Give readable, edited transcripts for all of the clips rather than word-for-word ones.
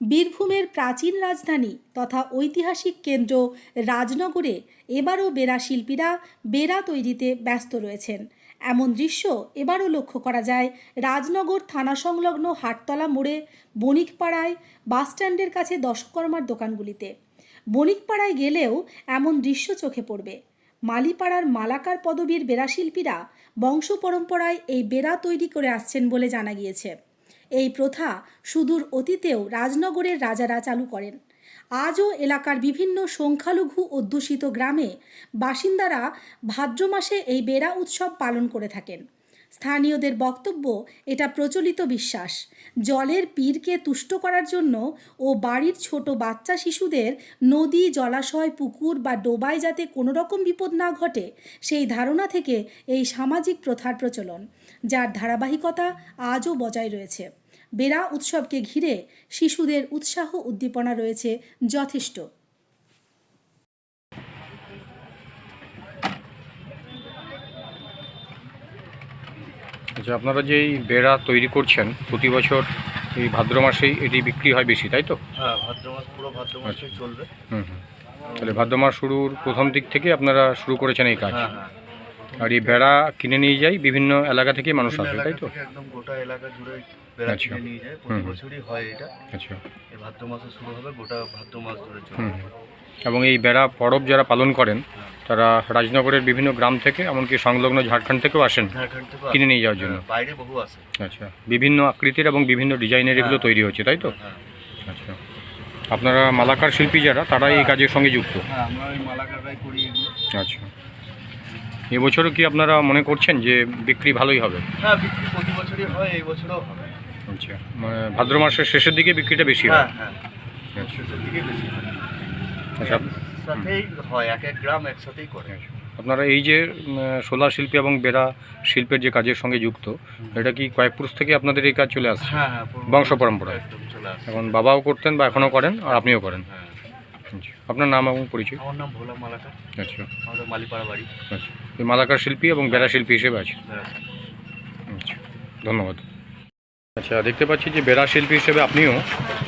বীরভূমের প্রাচীন রাজধানী তথা ঐতিহাসিক কেন্দ্র রাজনগরে এবারও বেড়া শিল্পীরা বেড়া তৈরিতে ব্যস্ত রয়েছেন। এমন দৃশ্য এবারও লক্ষ্য করা যায় রাজনগর থানা সংলগ্ন হাটতলা মোড়ে, বণিকপাড়ায়, বাসস্ট্যান্ডের কাছে দশকর্মার দোকানগুলিতে। বণিকপাড়ায় গেলেও এমন দৃশ্য চোখে পড়বে। মালিপাড়ার মালাকার পদবীর বেড়াশিল্পীরা বংশ পরম্পরায় এই বেড়া তৈরি করে আসছেন বলে জানা গিয়েছে। এই প্রথা সুদূর অতীতেও রাজনগরের রাজারা চালু করেন। আজও এলাকার বিভিন্ন সংখ্যালঘু অধ্যুষিত গ্রামে বাসিন্দারা ভাদ্র মাসে এই বেড়া উৎসব পালন করে থাকেন। স্থানীয়দের বক্তব্য, এটা প্রচলিত বিশ্বাস। জলের পীরকে তুষ্ট করার জন্য ও বাড়ির ছোট বাচ্চা শিশুদের নদী, জলাশয়, পুকুর বা ডোবায় যাতে কোনো রকম বিপদ না ঘটে, সেই ধারণা থেকে এই সামাজিক প্রথার প্রচলন, যার ধারাবাহিকতা আজও বজায় রয়েছে। বেড়া উৎসবকে ঘিরে শিশুদের উৎসাহ উদ্দীপনা রয়েছে যথেষ্ট। আচ্ছা, আপনারা যে এই বেড়া তৈরি করছেন প্রতি বছর এই ভাদ্র মাসেই এটি বিক্রি হয় বেশি, তাই তো? হ্যাঁ, ভাদ্র মাস, পুরো ভাদ্র মাসে চলবে। তাহলে ভাদ্র মাস শুরুর প্রথম দিক থেকে আপনারা শুরু করেছেন এই কাজ। হ্যাঁ হ্যাঁ। আর এই বেড়া কিনে নিয়ে যাই বিভিন্ন এলাকা থেকে মানুষ আসে, তাই তো? একদম গোটা এলাকা জুড়ে বেড়া আচ্ছা। কিনে নিয়ে যায়, প্রতি বছরই হয় এটা। আচ্ছা। এই ভাদ্র মাসে শুরু হবে, গোটা ভাদ্র মাস ধরে চলবে। এবং এই বেড়া পরব যারা পালন করেন তারা রাজনগরের বিভিন্ন গ্রাম থেকে, এমনকি সংলগ্ন ঝাড়খণ্ড থেকেও আসেন ঝাড়খণ্ড থেকে কিনে নিয়ে যাওয়ার জন্য। বাইরে বহু আসে। আচ্ছা, বিভিন্ন আকৃতির এবং বিভিন্ন ডিজাইনের এগুলো তৈরি হচ্ছে, তাই তো? হ্যাঁ। আচ্ছা, আপনারা মালাকার শিল্পী যারা, তারা এই কাজের সঙ্গে যুক্ত? হ্যাঁ, আমরা ওই মালাকাররাই করি এগুলো। আচ্ছা, এবছরও কি আপনারা মনে করছেন যে বিক্রি ভালোই হবে? হ্যাঁ, বিক্রি প্রতি বছরই হয়, এই বছরও হবে। আচ্ছা, মানে ভাদ্র মাসের শেষের দিকে বিক্রিটা বেশি হয়? হ্যাঁ হ্যাঁ, শেষের দিকে বেশি হয়। আচ্ছা, সাথেই হয়, এক এক গ্রাম একসাথেই করে। আপনারা এই যে সোলার শিল্পী এবং বেড়া শিল্পের যে কাজের সঙ্গে যুক্ত, এটা কি কয়েক পুরুষ থেকে আপনাদের এই কাজ চলে আসছে? হ্যাঁ হ্যাঁ, বংশ পরম্পরা একদম চলে আসে। এখন বাবাও করতেন বা এখনও করেন, আর আপনিও করেন? হ্যাঁ। আচ্ছা, আপনার নাম এবং পরিচয়? আমার নাম ভোলা মালাকার, আচ্ছা। আমাদের মালিপাড়া বাড়ি। আচ্ছা, এই মালাকার শিল্পী এবং বেড়া শিল্পী হিসেবে আছে। আচ্ছা, ধন্যবাদ। আচ্ছা, দেখতে পাচ্ছি যে বেড়া শিল্পী হিসেবে আপনিও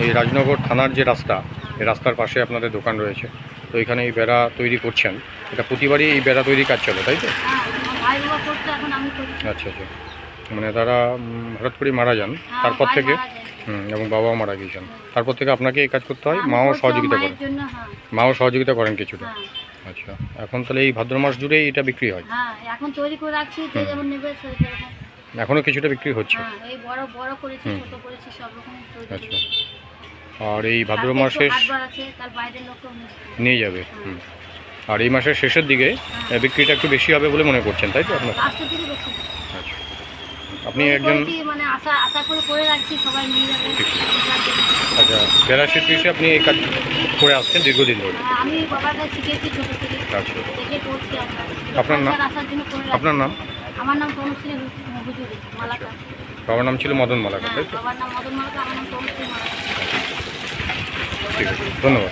এই রাজনগর থানার যে রাস্তা, এই রাস্তার পাশে আপনাদের দোকান রয়েছে, তো এখানে এই বেড়া তৈরি করছেন। এটা প্রতিবারই এই বেড়া তৈরি কাজ চলে, তাই তো? আচ্ছা আচ্ছা, মানে তারা হঠাৎ করে মারা যান, তারপর থেকে এবং বাবাও মারা গিয়েছেন, তারপর থেকে আপনাকে এই কাজ করতে হয়। মাও সহযোগিতা করেন? মাও সহযোগিতা করেন কিছুটা? আচ্ছা, এখন তাহলে এই ভাদ্র মাস জুড়েই এটা বিক্রি হয়? এখন তৈরি করে রাখছি, যে যেমন নেবে এখনও কিছুটা বিক্রি হচ্ছে? এই বড় বড় করেছি, ছোট করেছি, সব রকম তৈরি আচ্ছা, করেছি। আর এই ভাদ্র মাসের আছে, তার বাইরের লোকও নিয়ে যাবে। আর এই মাসের শেষের দিকে বিক্রিটা একটু বেশি হবে বলে মনে করছেন, তাই তো আপনার? আজকের দিকে বেশি। আচ্ছা, আপনি একজন মানে আশা করে রাখছি সবাই নিয়ে যাবে। আচ্ছা, বেড়া শিল্পী হিসেবে আপনি এই কাজ করে আসছেন দীর্ঘদিন ধরে? আমি বাবার কাছে শিখেছি ছোট থেকে, আচ্ছা, দেখে করছি। আপনার নাম? আসার জন্য করে আপনার নাম? আমার নাম তনুশ্রী হুজুরি মালাকার। বাবার নাম ছিল মদন মালাকার, তাই তো? বাবার নাম মদন মালাকার, আমার নাম তনুশ্রী মালাকার। ঠিক আছে, ধন্যবাদ।